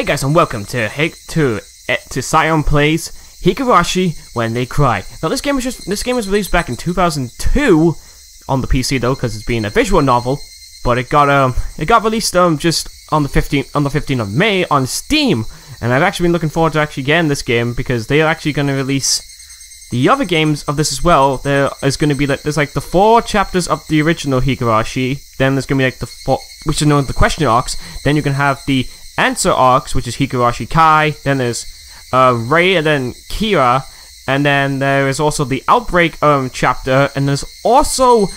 Hey guys, and welcome to Scion Plays Higurashi When They Cry. Now this game was released back in 2002 on the PC though, because it's being a visual novel. But it got released just on the 15th of May on Steam, and I've actually been looking forward to actually getting this game because they are actually going to release the other games of this as well. There is going to be there's like the 4 chapters of the original Higurashi. Then there's going to be like the 4, which are known as the question arcs. Then you can have the answer arcs, which is Higurashi Kai. Then there's Rei, and then Kira, and then there is also the Outbreak chapter, and there's also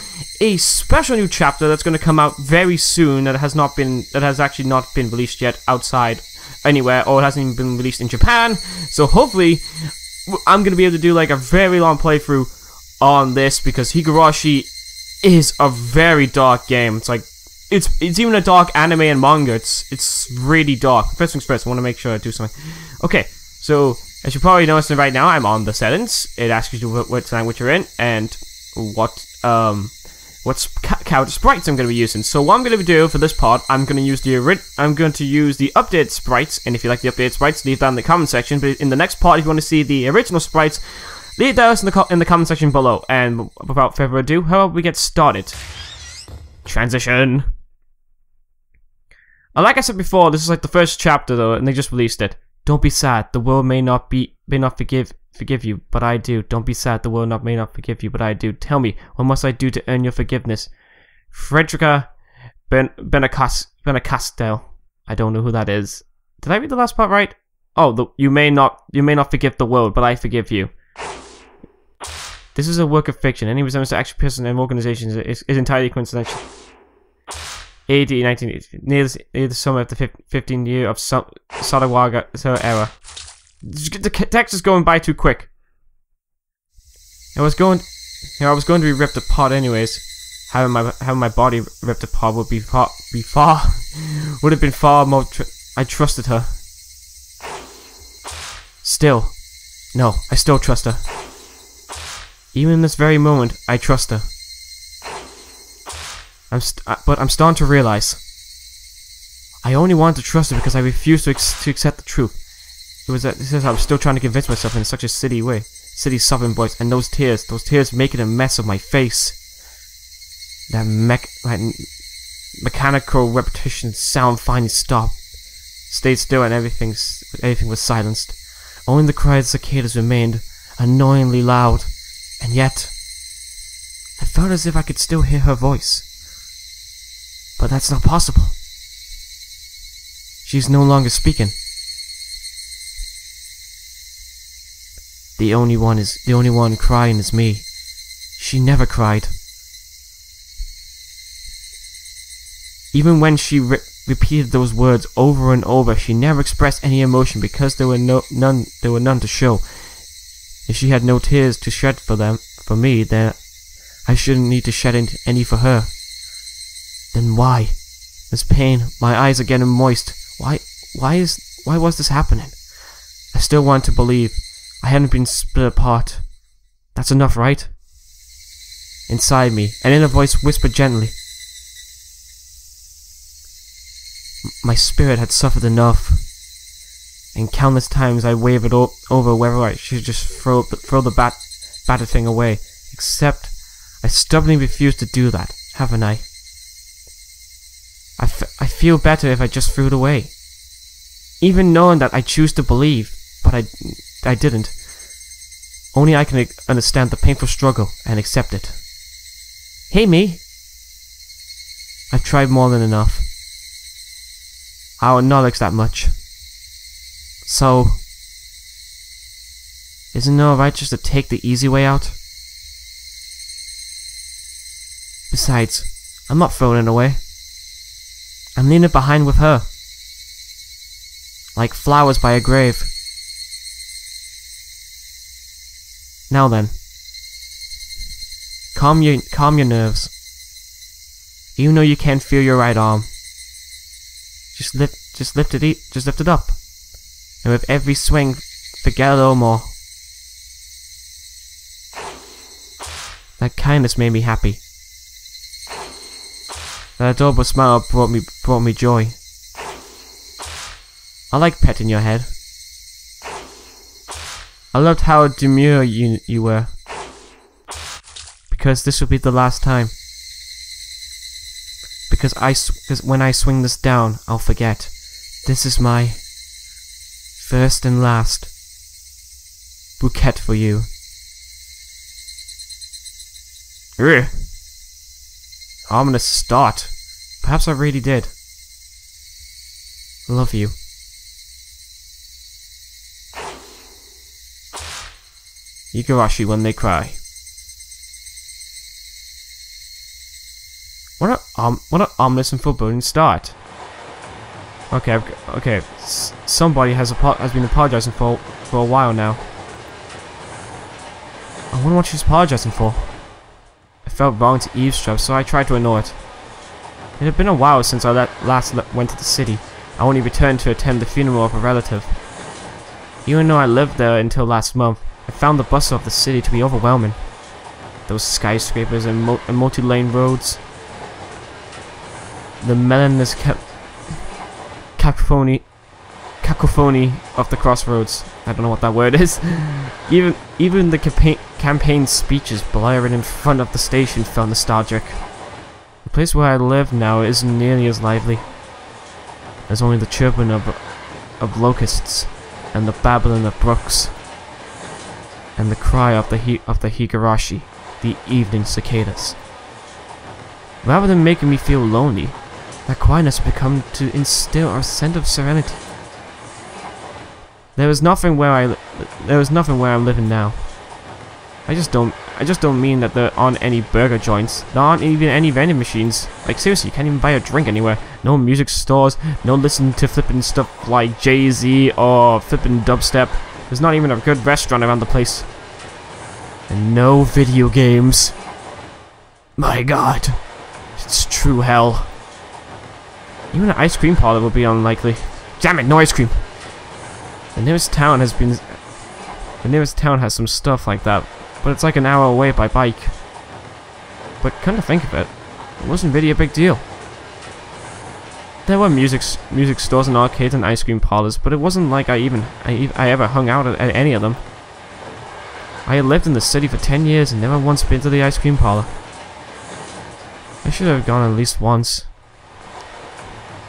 a special new chapter that's going to come out very soon that has actually not been released yet outside anywhere, or it hasn't even been released in Japan. So hopefully I'm going to be able to do like a very long playthrough on this, because Higurashi is a very dark game. It's like it's even a dark anime and manga. It's really dark. First things first, I want to make sure I do something. Okay, so as you probably noticed right now, I'm on the settings. It asks you what language you're in and what character sprites I'm going to be using. So what I'm going to do for this part, I'm going to use the updated sprites. And if you like the updated sprites, leave that in the comment section. But in the next part, if you want to see the original sprites, leave those in the comment section below. And without further ado, how about we get started? Transition. Like I said before, this is like the first chapter though, and they just released it. Don't be sad. The world may not forgive you, but I do. Don't be sad. The world may not forgive you, but I do. Tell me, what must I do to earn your forgiveness? Frederica Benacastel. I don't know who that is. Did I read the last part right? Oh, you may not forgive the world, but I forgive you. This is a work of fiction. Any resemblance to actual person and organizations is entirely coincidental. AD 1980, near the summer of the 15th year of Sadawaga era. The text is going by too quick. I was going to be ripped apart anyways. Having my body ripped apart would have been far more. I trusted her. Still, no, I still trust her. Even in this very moment, I trust her. But I'm starting to realize I only wanted to trust her because I refused to accept the truth. It says I was still trying to convince myself in such a silly sobbing voice, and those tears making a mess of my face. That mechanical repetition sound finally stayed still, and everything was silenced. Only the cries of cicadas remained, annoyingly loud, and yet I felt as if I could still hear her voice. But that's not possible. She's no longer speaking. The only one crying is me. She never cried. Even when she repeated those words over and over, she never expressed any emotion because there were none to show. If she had no tears to shed for me, then I shouldn't need to shed any for her. Then why? This pain, my eyes are getting moist. Why was this happening? I still want to believe I hadn't been split apart. That's enough, right? Inside me, an inner voice whispered gently. My spirit had suffered enough, and countless times I wavered over whether I should just throw the battered thing away. Except, I stubbornly refused to do that, haven't I? I feel better if I just threw it away. Even knowing that I choose to believe, but I didn't. Only I can understand the painful struggle and accept it. Hey, me. I've tried more than enough. I'll acknowledge that much. So, isn't it alright just to take the easy way out? Besides, I'm not throwing it away. I'm leaning behind with her, like flowers by a grave. Now then, calm your nerves. Even though you can't feel your right arm, just lift it up, and with every swing, forget a little more. That kindness made me happy. That adorable smile brought me joy. I like petting your head. I loved how demure you were. Because this will be the last time. Because when I swing this down, I'll forget. This is my first and last bouquet for you. Ugh. Ominous start. Perhaps I really did. Love you. Higurashi when they cry. What an ominous and foreboding start. Okay. Somebody has been apologizing for a while now. I wonder what she's apologizing for. I felt wrong to eavesdrop, so I tried to ignore it. It had been a while since I last went to the city. I only returned to attend the funeral of a relative. Even though I lived there until last month, I found the bustle of the city to be overwhelming. Those skyscrapers and multi-lane roads. The melanous cacophony of the crossroads. I don't know what that word is. Even the campaign speeches blaring in front of the station felt nostalgic. The place where I live now isn't nearly as lively. There's only the chirping of locusts, and the babbling of brooks, and the cry of the Higurashi, the evening cicadas. Rather than making me feel lonely, that quietness has become to instill a sense of serenity. There is nothing where I'm living now. I just don't mean that there aren't any burger joints. There aren't even any vending machines. Like seriously, you can't even buy a drink anywhere. No music stores. No listening to flipping stuff like Jay-Z or flipping dubstep. There's not even a good restaurant around the place. And no video games. My God, it's true hell. Even an ice cream parlor would be unlikely. Damn it, no ice cream. The nearest town has some stuff like that, but it's like an hour away by bike. But come to think of it, it wasn't really a big deal. There were music stores and arcades and ice cream parlors, but it wasn't like I ever hung out at any of them. I had lived in the city for 10 years and never once been to the ice cream parlor. I should have gone at least once.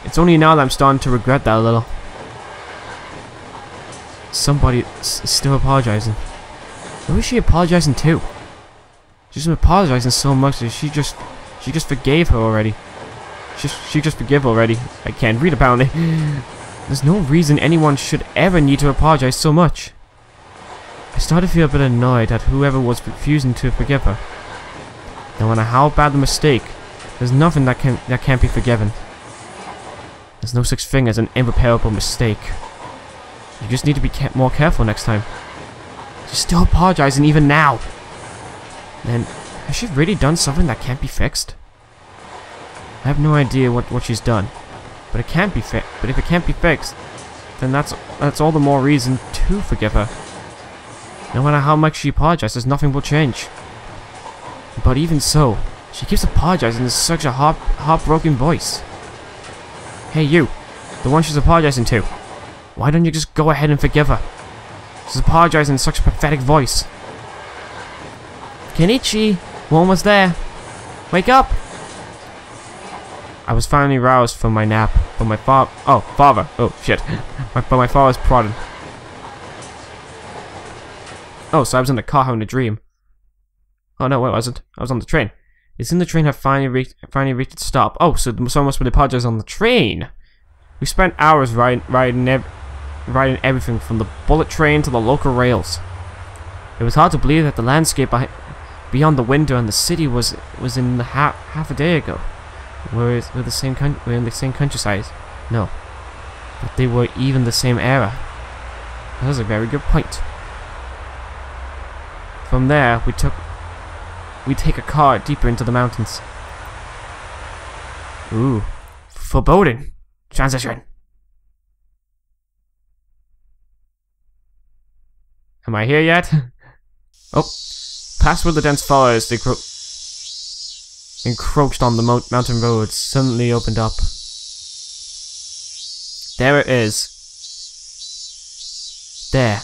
It's only now that I'm starting to regret that a little. Somebody is still apologizing. Who is she apologizing to? She's been apologizing so much that she just forgave her already. She just forgive already. I can't read apparently. There's no reason anyone should ever need to apologize so much. I started to feel a bit annoyed at whoever was refusing to forgive her. No matter how bad the mistake, there's nothing that can't be forgiven. There's no such thing as an irreparable mistake. You just need to be more careful next time. She's still apologizing even now. Then, has she really done something that can't be fixed? I have no idea what she's done, but it can't be fixed. But if it can't be fixed, then that's all the more reason to forgive her. No matter how much she apologizes, nothing will change. But even so, she keeps apologizing in such a heartbroken voice. Hey you, the one she's apologizing to. Why don't you just go ahead and forgive her? She's apologizing in such a pathetic voice. Kenichi, we're almost there. Wake up! I was finally roused from my nap, but my father. Oh shit! But my father's prodding. Oh, so I was in the car having a dream. Oh no, I wasn't. I was on the train. It's in the train had finally reached its stop. Oh, so someone must have apologized on the train. We spent hours riding everything from the bullet train to the local rails. It was hard to believe that the landscape beyond the window and the city was in the half a day ago. We're in the same countryside. No, but they were even the same era. That was a very good point. From there, we take a car deeper into the mountains. Ooh, foreboding. Transition. Am I here yet? Oh, past where the dense forest encroached on the mountain roads suddenly opened up. There it is. There,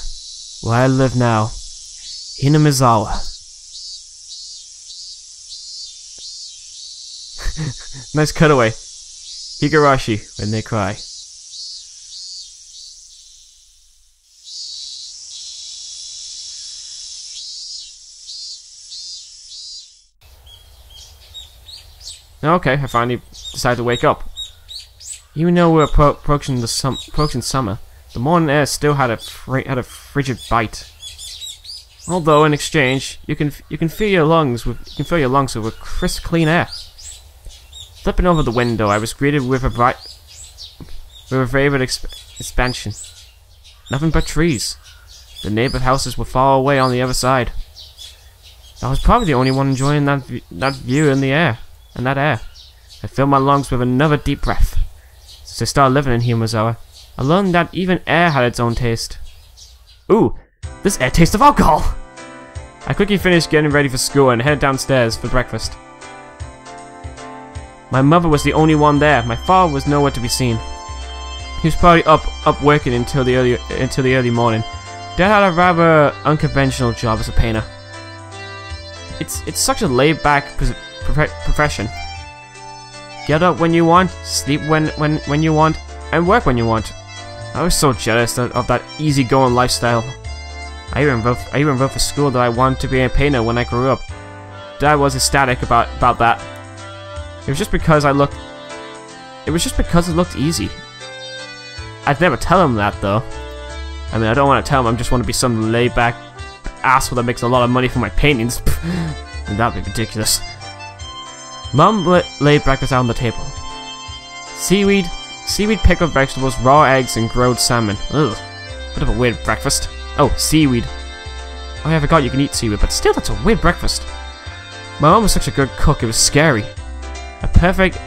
where I live now. Hinamizawa. Nice cutaway. Higurashi when they cry. Okay, I finally decided to wake up. Even though we're approaching summer, the morning air still had a frigid bite. Although in exchange, you can fill your lungs with crisp, clean air. Flipping over the window, I was greeted with a vivid expansion. Nothing but trees. The neighbour houses were far away on the other side. I was probably the only one enjoying that view in the air. And that air. I filled my lungs with another deep breath. Since I started living in Hinamizawa, I learned that even air had its own taste. Ooh, this air tastes of alcohol! I quickly finished getting ready for school and headed downstairs for breakfast. My mother was the only one there. My father was nowhere to be seen. He was probably up working until the early morning. Dad had a rather unconventional job as a painter. It's such a laid-back profession. Get up when you want, sleep when you want, and work when you want. I was so jealous of that easygoing lifestyle. I even wrote for school that I wanted to be a painter when I grew up. Dad was ecstatic about that. It was just because it looked easy. I'd never tell him that though. I mean, I don't want to tell him I just want to be some laid-back asshole that makes a lot of money from my paintings. That'd be ridiculous. Mum laid breakfast out on the table. Seaweed, pickled vegetables, raw eggs, and grilled salmon. Ugh, bit of a weird breakfast. Oh, seaweed. Oh yeah, I forgot you can eat seaweed, but still, that's a weird breakfast. My mum was such a good cook, it was scary. A perfect,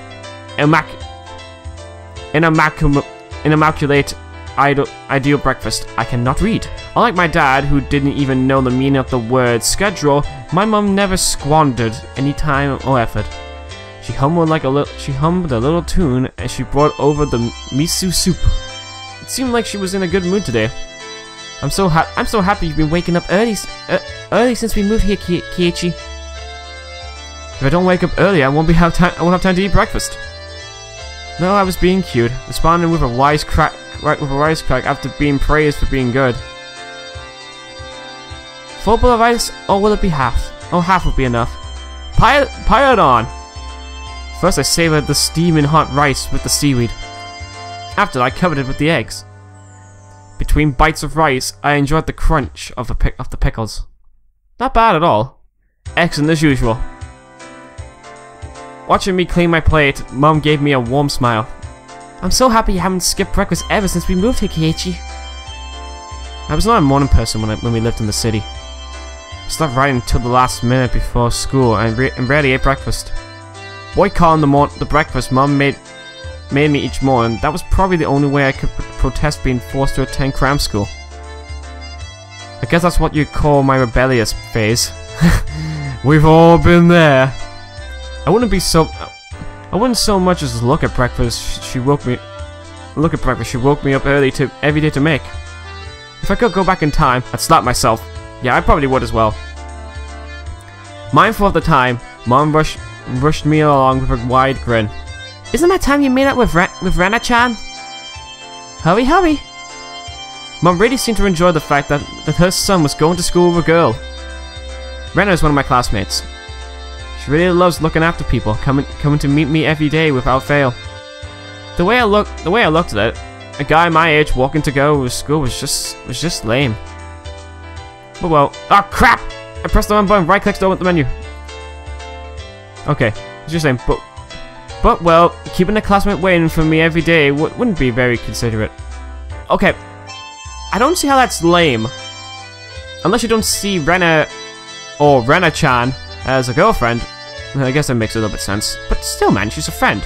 immaculate, ideal breakfast. I cannot read. Unlike my dad, who didn't even know the meaning of the word schedule, my mum never squandered any time or effort. She hummed a little tune as she brought over the miso soup. It seemed like she was in a good mood today. I'm so happy you've been waking up early since we moved here, Keiichi. If I don't wake up early, I won't have time to eat breakfast. No, I was being cute, responding with a wisecrack after being praised for being good. Full bowl of rice, or will it be half? Oh, half will be enough. Pile it on! First I savoured the steaming hot rice with the seaweed. After I covered it with the eggs. Between bites of rice, I enjoyed the crunch of the pickles. Not bad at all. Excellent as usual. Watching me clean my plate, Mum gave me a warm smile. I'm so happy you haven't skipped breakfast ever since we moved here, Keiichi. I was not a morning person when we lived in the city. I slept right until the last minute before school and rarely ate breakfast. Boycotting the breakfast Mum made me each morning, that was probably the only way I could protest being forced to attend cram school. I guess that's what you'd call my rebellious phase. We've all been there. I wouldn't so much as look at breakfast. She woke me up early every day to make. If I could go back in time, I'd slap myself. Yeah, I probably would as well. Mindful of the time, Mom rushed me along with a wide grin. Isn't that time you made up with Rena-chan? Hurry, hurry! Mom really seemed to enjoy the fact that her son was going to school with a girl. Rena is one of my classmates. She really loves looking after people, coming to meet me every day without fail. The way I looked at it, a guy my age walking to go to school was just lame. But well, oh crap! I pressed the wrong button. Right click to open the menu. Okay, just saying. But well, keeping a classmate waiting for me every day wouldn't be very considerate. Okay, I don't see how that's lame. Unless you don't see Rena or Rena-chan as a girlfriend. I guess that makes a little bit sense. But still, man, she's a friend.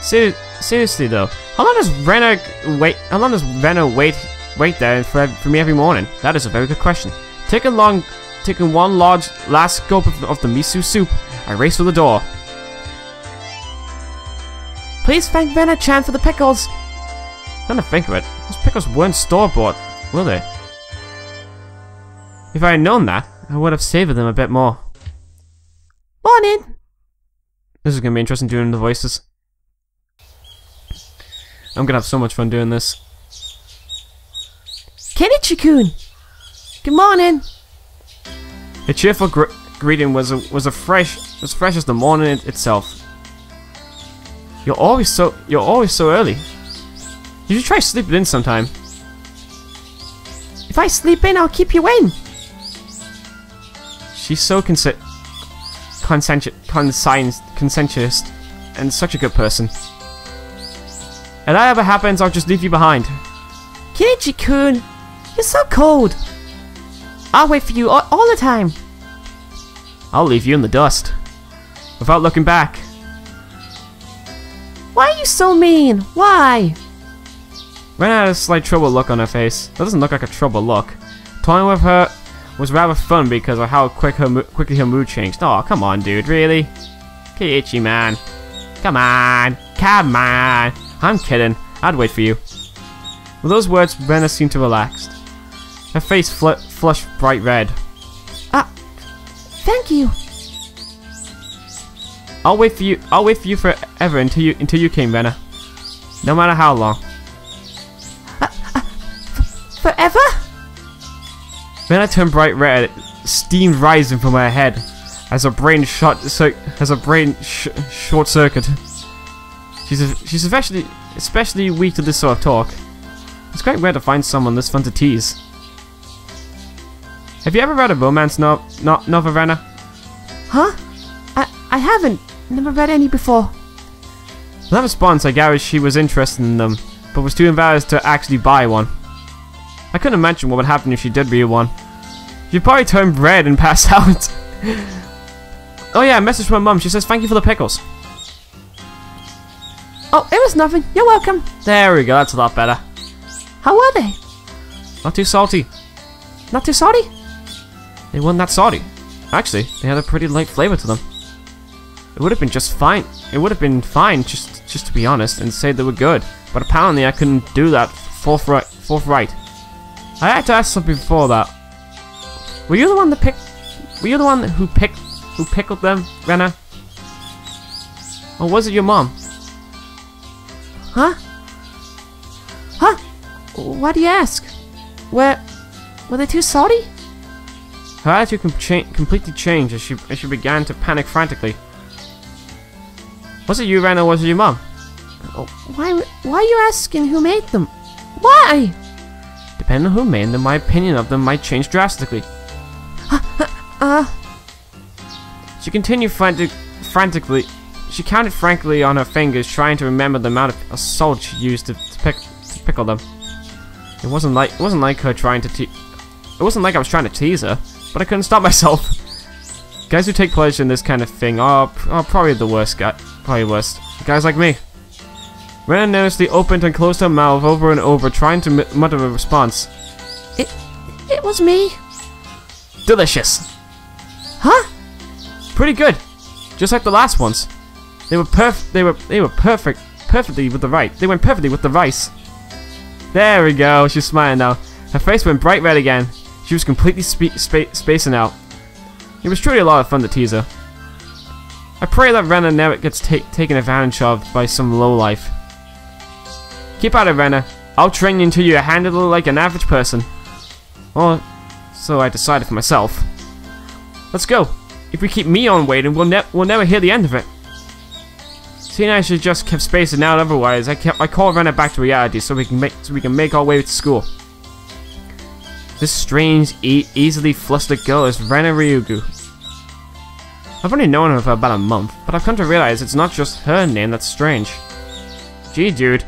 Seriously though, how long does Rena wait there for me every morning? That is a very good question. Taking one large last gulp of the miso soup, I race for the door. Please thank Rena-chan for the pickles. Come to think of it, those pickles weren't store-bought, were they? If I had known that, I would have savored them a bit more. Morning! This is gonna be interesting doing the voices. I'm gonna have so much fun doing this. Kenichi-kun! Good morning! A cheerful greeting was fresh as the morning itself. You're always so early. You should try sleeping in sometime. If I sleep in, I'll keep you in. She's so conscientious and such a good person. If that ever happens, I'll just leave you behind. Kenichi-kun, you're so cold. I'll wait for you all the time. I'll leave you in the dust. Without looking back. Why are you so mean? Why? Rena had a slight troubled look on her face. That doesn't look like a troubled look. Toying with her was rather fun because of how quickly her mood changed. Oh, come on, dude, really? Keiichi, man. Come on. Come on. I'm kidding. I'd wait for you. With those words, Rena seemed to relax. Her face flushed bright red. Thank you. I'll wait for you forever until you came, Rena. No matter how long. Forever? Rena turned bright red, steam rising from her head as her brain short circuit. She's especially weak to this sort of talk. It's quite rare to find someone this fun to tease. Have you ever read a romance novel, Rena? Huh? I haven't. Never read any before. From that response, I gathered she was interested in them, but was too embarrassed to actually buy one. I couldn't imagine what would happen if she did read one. She'd probably turn red and pass out. Oh yeah, a message from my mum. She says, thank you for the pickles. Oh, it was nothing. You're welcome. There we go. That's a lot better. How were they? Not too salty. Not too salty? They weren't that salty. Actually, they had a pretty light flavor to them. It would have been just fine. It would have been fine, just to be honest, and say they were good. But apparently, I couldn't do that forthright. I had to ask something before that. Were you the one that picked? Were you the one who pickled them, Rena? Or was it your mom? Huh? Huh? Why do you ask? Were they too salty? Her attitude completely changed as she began to panic frantically. Was it you, Rena, or was it your mom? Why are you asking who made them? Why? Depending on who made them, my opinion of them might change drastically. She continued frantically. She counted frankly on her fingers, trying to remember the amount of salt she used to pickle them. It wasn't like her trying to It wasn't like I was trying to tease her, but I couldn't stop myself. Guys who take pleasure in this kind of thing are probably the worst guy. Probably worst. Guys like me. Rena nervously opened and closed her mouth over and over, trying to mutter a response. It was me. Delicious. Huh? Pretty good. Just like the last ones. They were perfectly with the right. They went perfectly with the rice. There we go. She's smiling now. Her face went bright red again. She was completely spacing out. It was truly a lot of fun to tease her. I pray that Rena never gets taken advantage of by some lowlife. Keep at it, Rena. I'll train you until you handle it like an average person. Or so I decided for myself. Let's go. If we keep me on waiting, we'll never hear the end of it. Seeing I should just keep spacing out otherwise, I call Rena back to reality so we can make our way to school. This strange, easily flustered girl is Rena Ryugu. I've only known her for about a month, but I've come to realize it's not just her name that's strange. Gee, dude.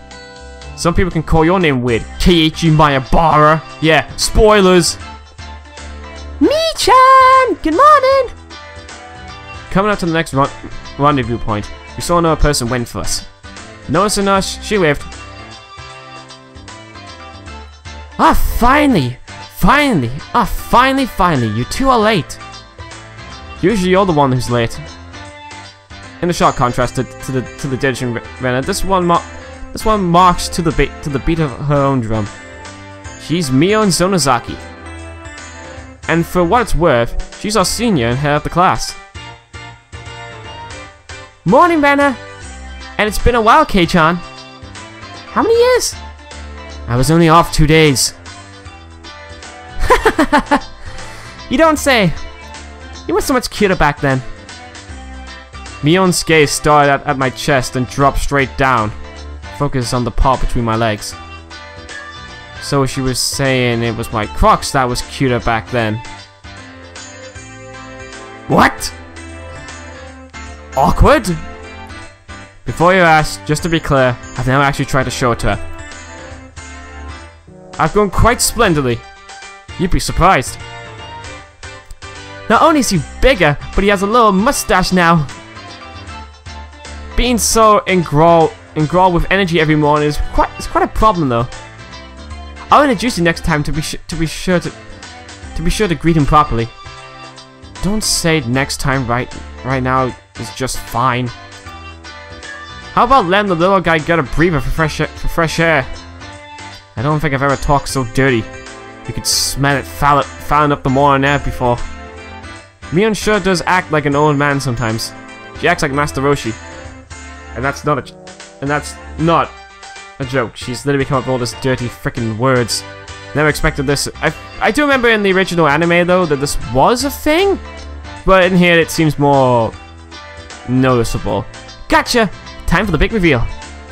Some people can call your name weird. Keichii Maebara. Yeah, spoilers. Mi-chan! Good morning! Coming up to the next rendezvous point, we saw another person waiting for us. Noticing us, she waved. Ah, finally! Finally! Ah, finally! You two are late. Usually you're the one who's late. In a sharp contrast to the diligent Rena, this one marks to the beat of her own drum. She's Mio and Zonozaki. and for what it's worth, she's our senior and head of the class. Morning, Rena! And it's been a while, Kei-chan. How many years? I was only off 2 days. You don't say. You were so much cuter back then. Mion's gaze started at my chest and dropped straight down. Focused on the part between my legs. So she was saying it was my Crocs that was cuter back then. What? Awkward? Before you ask, just to be clear, I've never actually tried to show it to her. I've grown quite splendidly. You'd be surprised. Not only is he bigger, but he has a little mustache now. Being so enthralled with energy every morning is quite a problem, though. I'll introduce you next time to be sure to greet him properly. Don't say next time. Right now is just fine. How about letting the little guy get a breather for fresh air? I don't think I've ever talked so dirty. You could smell it fouling up the morning air before. Mion sure does act like an old man sometimes. She acts like Master Roshi. And that's not a joke. She's literally come up with all this dirty freaking words. Never expected this. I do remember in the original anime though that this was a thing, but in here it seems more noticeable. Gotcha. Time for the big reveal.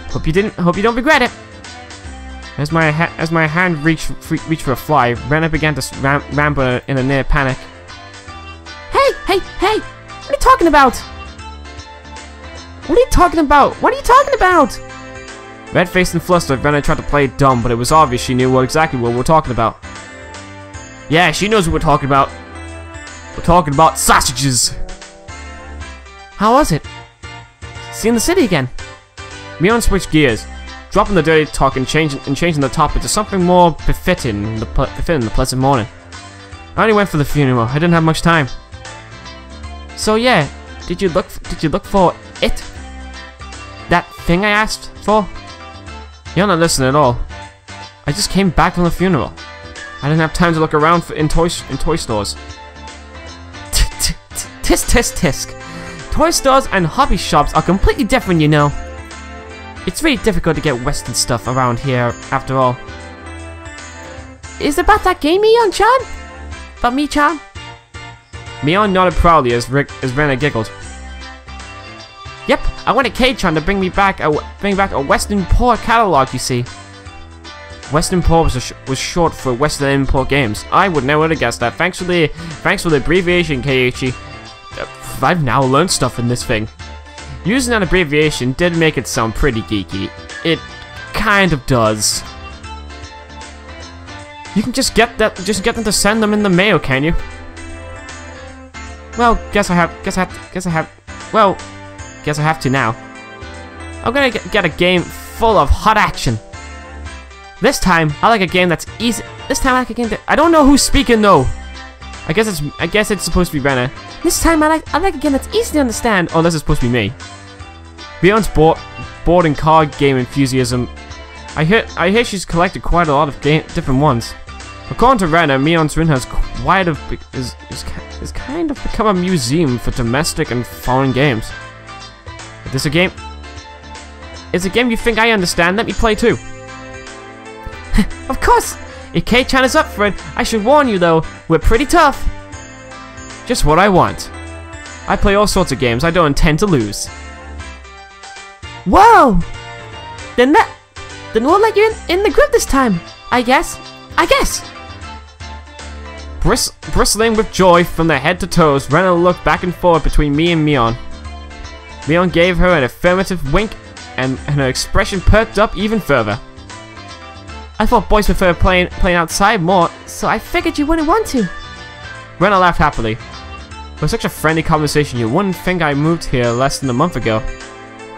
Hope you don't regret it. As my hand reached for a fly, Rena began to ramble in a near panic. Hey! What are you talking about? What are you talking about? What are you talking about? Red-faced and flustered, Rena tried to play it dumb, but it was obvious she knew exactly what we're talking about. Yeah, she knows what we're talking about. We're talking about sausages. How was it? Seeing the city again. Mion switched gears, dropping the dirty talk and changing the topic to something more befitting the pleasant morning. I only went for the funeral. I didn't have much time. So yeah, did you look for it? That thing I asked for? You're not listening at all. I just came back from the funeral. I didn't have time to look around in toy stores. Tisk. Toy stores and hobby shops are completely different, you know. It's really difficult to get Western stuff around here, after all. Is it about that game, Mion-chan? About me-chan? Mion nodded proudly as Rena giggled. Yep, I wanted Kei-chan to bring back a Western Import catalog, you see. Western Import was short for Western Import Games. I would never have guessed that. Thanks for the abbreviation, Keiichi. I've now learned stuff in this thing. Using that abbreviation did make it sound pretty geeky. It kind of does. You can just get them to send them in the mail, can you? Well, guess I have to now. I'm gonna get a game full of hot action. This time, I like a game that's easy. This time I like a game that I don't know who's speaking though. I guess it's supposed to be Rena. This time I like a game that's easy to understand. Oh, this is supposed to be me. Beyond's board and card game enthusiasm. I hear she's collected quite a lot of different ones. According to Rena, Mion's room has is kind of become a museum for domestic and foreign games. If this a game you think I understand, let me play too. Of course! If Kei-chan is up for it, I should warn you though, we're pretty tough. Just what I want. I play all sorts of games I don't intend to lose. Whoa! Then we'll let you in the group this time, I guess. Bristling with joy from their head to toes, Rena looked back and forth between me and Mion. Mion gave her an affirmative wink, and her expression perked up even further. I thought boys prefer playing outside more, so I figured you wouldn't want to. Rena laughed happily. It was such a friendly conversation. You wouldn't think I moved here less than a month ago.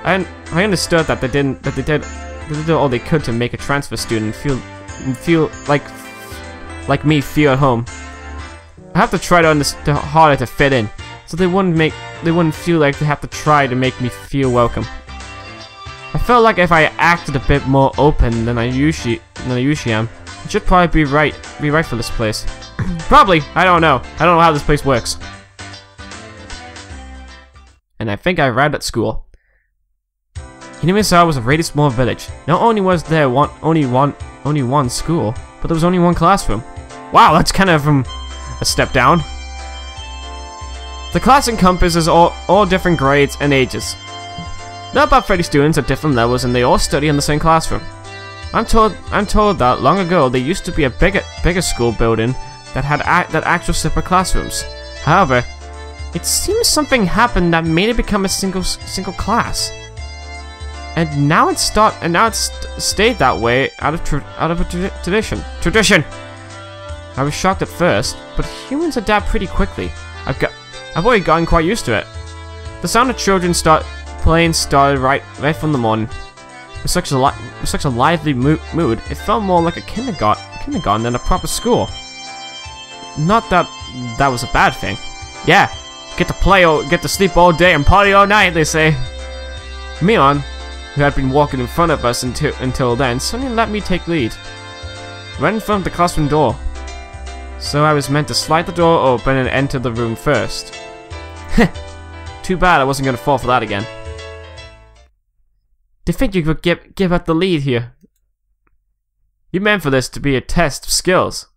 I understood that they did all they could to make a transfer student feel like me feel at home. I have to try to harder to fit in, so they wouldn't feel like they have to try to make me feel welcome. I felt like if I acted a bit more open than I usually am, it should probably be right for this place. Probably. I don't know. I don't know how this place works. And I think I arrived at school. Hinamizawa was a really small village. Not only was there only one school, but there was only one classroom. Wow, that's kind of a step down. The class encompasses all different grades and ages. There are about 30 students at different levels, and they all study in the same classroom. I'm told that long ago there used to be a bigger school building that had actual separate classrooms. However, it seems something happened that made it become a single class. And now it's stayed that way out of a tradition. I was shocked at first, but humans adapt pretty quickly. I've already gotten quite used to it. The sound of children started right from the morning. With such a lively mood, it felt more like a kindergarten than a proper school. Not that that was a bad thing. Yeah, get to sleep all day and party all night, they say. Mion, who had been walking in front of us until then, suddenly let me take lead. Right in front of the classroom door. So I was meant to slide the door open and enter the room first. Too bad I wasn't going to fall for that again. Do you think you could give up the lead here? You meant for this to be a test of skills.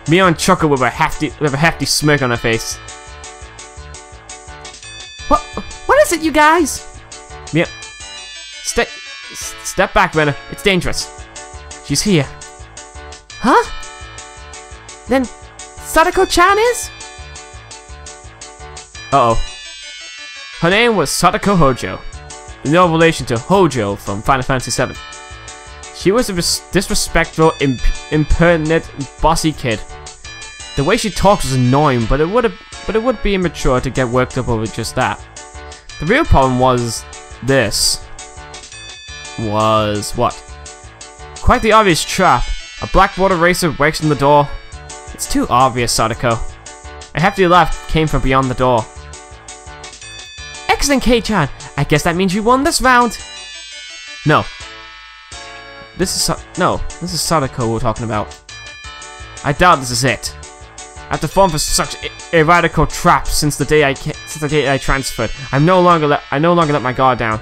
Mion chuckled with a hefty smirk on her face. What is it, you guys? Mion, step back, Renner. It's dangerous. She's here. Huh? Then Sadako-chan is? Uh-oh. Her name was Sadako Hojo. No relation to Hojo from Final Fantasy VII. She was a disrespectful, impertinent, bossy kid. The way she talks was annoying, but it would be immature to get worked up over just that. The real problem was this. Was what? Quite the obvious trap. A Blackwater racer wakes in the door. It's too obvious, Sadako. A hefty laugh came from beyond the door. Excellent, Kei-chan. I guess that means you won this round. No. This is Sadako we're talking about. I doubt this is it. I've fallen for such a radical trap since the day I transferred. I no longer let my guard down.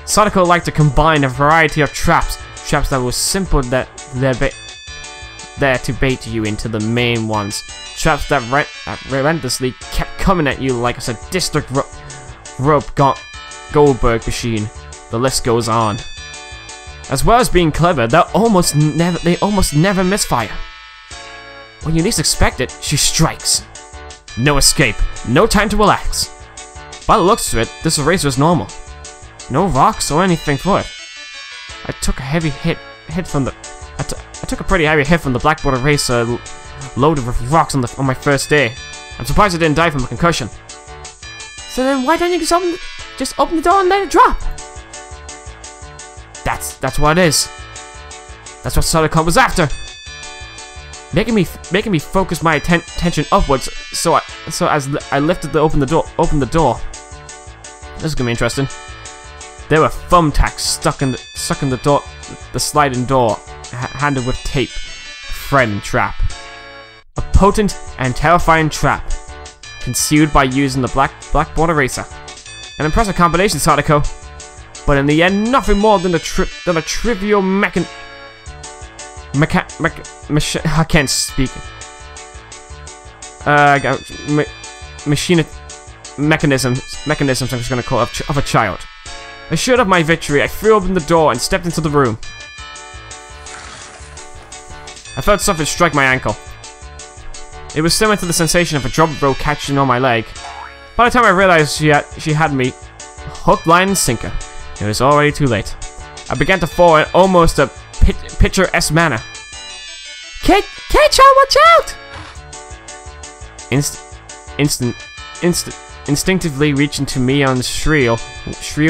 Sadako liked to combine a variety of traps that were simple that there to bait you into the main ones. Traps that relentlessly kept coming at you like a sadistic rope Goldberg machine. The list goes on. As well as being clever, they almost never misfire. When you least expect it, she strikes. No escape, no time to relax. By the looks of it, this eraser is normal. No rocks or anything for it. I took a pretty heavy hit from the Blackboard eraser loaded with rocks on my first day. I'm surprised I didn't die from a concussion. So then why don't you just open the door and let it drop? That's what it is. That's what Sadako was after. Making me focus my attention upwards, so as I lifted open the door. This is gonna be interesting. There were thumbtacks stuck in the sliding door, handled with tape, thread, and trap. A potent and terrifying trap, concealed by using the blackboard eraser. An impressive combination, Sadako. But in the end, nothing more than a trivial I can't speak. Mechanisms, I'm just gonna call it, of a child. Assured of my victory, I threw open the door and stepped into the room. I felt something strike my ankle. It was similar to the sensation of a drop rope catching on my leg. By the time I realized she had me hook, line, and sinker, it was already too late. I began to fall in almost a picturesque manner. Kei-chan, watch out! Instinctively reaching to me on the shrill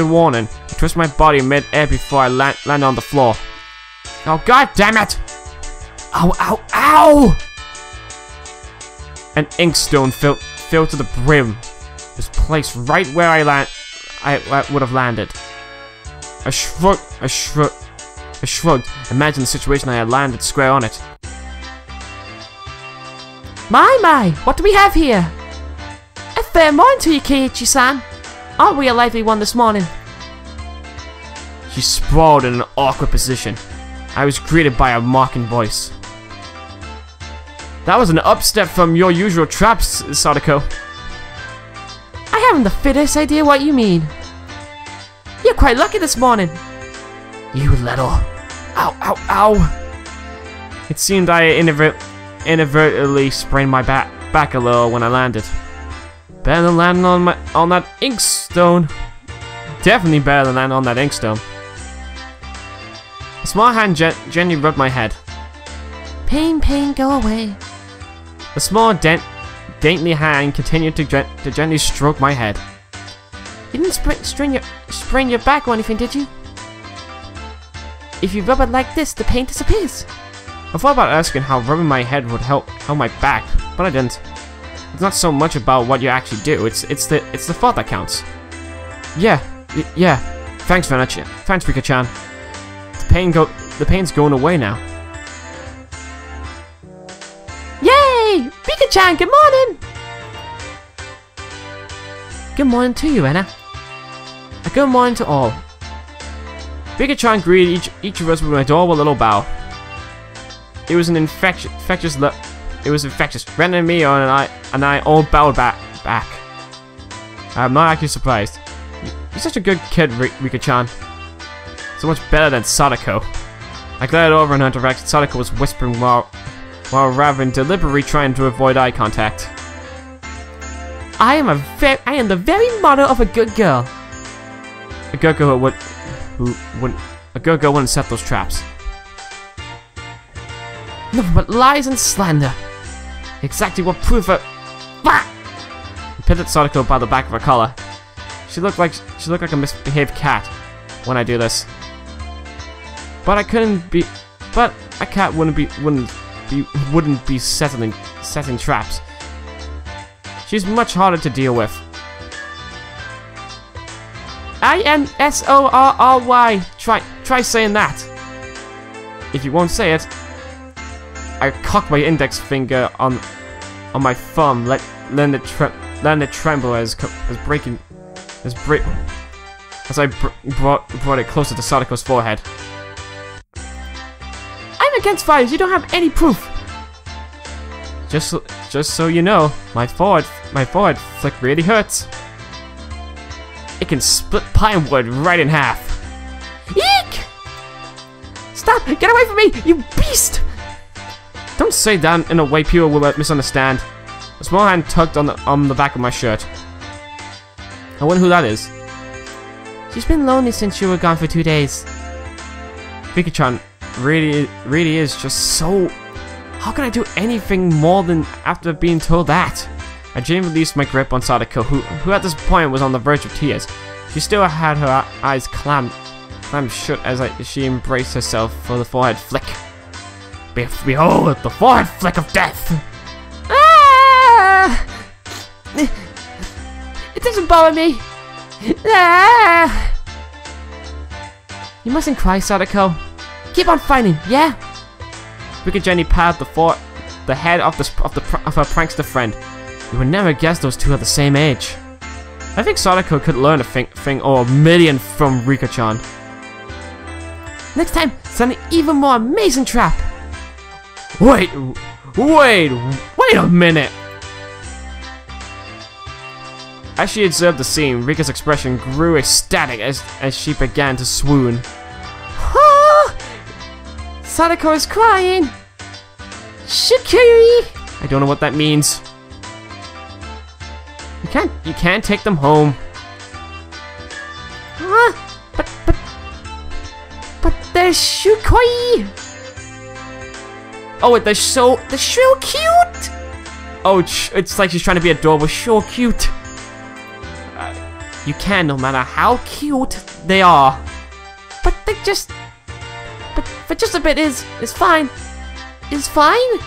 warning, I twist my body mid-air before I land on the floor. Oh, god damn it! Ow, ow, ow! An inkstone filled to the brim was placed right where I would have landed. I shrugged. Imagine the situation I had landed square on it. My, what do we have here? A fair morning to you, Keiichi-san. Aren't we a lively one this morning? She sprawled in an awkward position. I was greeted by a mocking voice. That was an upstep from your usual traps, Sadako. I haven't the fittest idea what you mean. You're quite lucky this morning. You little... Ow, ow, ow. It seemed I inadvertently sprained my back a little when I landed. Better than landing on that inkstone. Definitely better than landing on that inkstone. A small hand gently rubbed my head. Pain, go away. The small dainty hand continued to gently stroke my head. You didn't sprain your back or anything, did you? If you rub it like this, the pain disappears. I thought about asking how rubbing my head would help my back, but I didn't. It's not so much about what you actually do. It's the thought that counts. Yeah. Thanks, Venachi. Thanks, Rika-chan. The pain's going away now. Yay! Rika-chan, good morning! Good morning to you, Anna. A good morning to all. Rika-chan greeted each of us with an adorable little bow. It was infectious. Ren and me and I all bowed back. I'm not actually surprised. You're such a good kid, Rika-chan. So much better than Sadako. I glared over in her direction. Sadako was whispering while rather deliberately trying to avoid eye contact. I am the very model of a good girl. A good girl wouldn't set those traps. Nothing but lies and slander. Exactly what proof of... Bah! I patted Sadako by the back of her collar. She looked like a misbehaved cat when I do this. But a cat wouldn't be setting traps. She's much harder to deal with. INSORRY. Try saying that. If you won't say it, I cocked my index finger on my thumb, letting it tremble as I brought it closer to Sadako's forehead. I'm against fires. You don't have any proof. Just so you know, my forehead flick really hurts. It can split pine wood right in half. Eek! Stop! Get away from me, you beast! Don't say that in a way people will misunderstand. A small hand tugged on the back of my shirt. I wonder who that is. She's been lonely since you were gone for 2 days. Rika-chan really is just so... How can I do anything more than after being told that? I gently released my grip on Sadako, who at this point was on the verge of tears. She still had her eyes clammed shut as she embraced herself for the forehead flick. Behold, the forehead flick of death! Ah! It doesn't bother me. Ah! You mustn't cry, Sadako. Keep on fighting, yeah? Rika Jenny patted the head of her prankster friend. You would never guess those two are the same age. I think Sadako could learn a thing or a million from Rika-chan. Next time, send an even more amazing trap. Wait a minute! As she observed the scene, Rika's expression grew ecstatic as she began to swoon. Ah! Sadako is crying! Shikiri! I don't know what that means. You can't take them home. But they're shukoi! Oh, they're so cute! Oh, it's like she's trying to be adorable. So cute. You can, no matter how cute they are. But they just... But just a bit is fine. Is fine?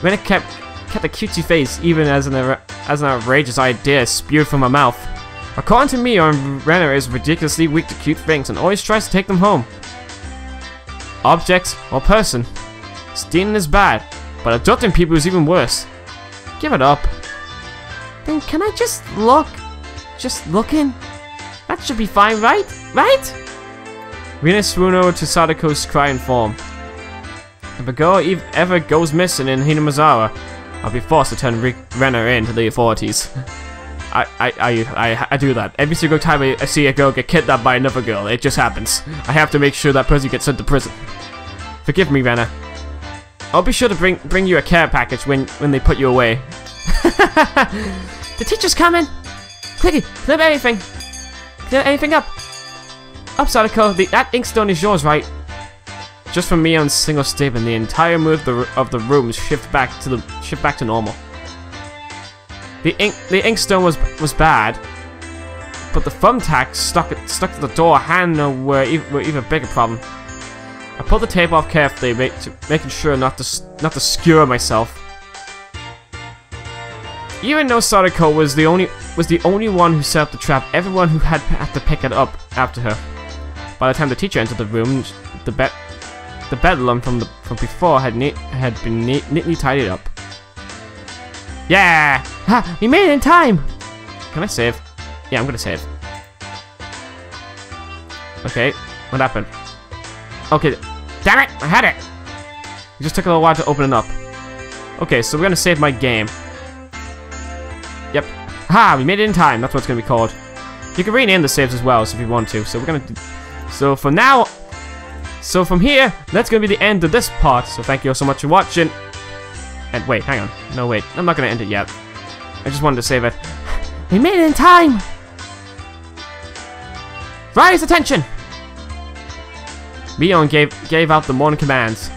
Rena kept a cutesy face, even as an outrageous idea spewed from her mouth. According to me, Rena is ridiculously weak to cute things and always tries to take them home. Objects or person. Stealing is bad, but adopting people is even worse. Give it up. Then can I just look? Just looking? That should be fine, right? Right? Rina swooned to Sadako's crying form. If a girl ever goes missing in Hinamizawa, I'll be forced to turn Renner in to the authorities. I do that. Every single time I see a girl get kidnapped by another girl, it just happens. I have to make sure that person gets sent to prison. Forgive me, Renner. I'll be sure to bring you a care package when they put you away. The teacher's coming! Quickly, clear up everything! Clear anything up! Up, Sadako, that inkstone is yours, right? Just from me on single statement, the entire mood of the rooms shift back to normal. The inkstone was bad, but the thumbtacks stuck to the door handle were even bigger problem. I pulled the tape off carefully, making sure not to skewer myself. Even though Sadako was the only one who set up the trap, everyone who had to pick it up after her. By the time the teacher entered the room, the bedlam from before had been neatly tidied up. Yeah! Ha! We made it in time! Can I save? Yeah, I'm gonna save. Okay, what happened? Okay, damn it! I had it! It just took a little while to open it up. Okay, so we're gonna save my game. Yep. Ha! We made it in time. That's what it's gonna be called. You can rename the saves as well, so if you want to. So we're gonna. So for now. So from here, that's gonna be the end of this part. So thank you all so much for watching. And wait, hang on. No, wait. I'm not gonna end it yet. I just wanted to save it. We made it in time! Rise attention! Leon gave out the morning commands.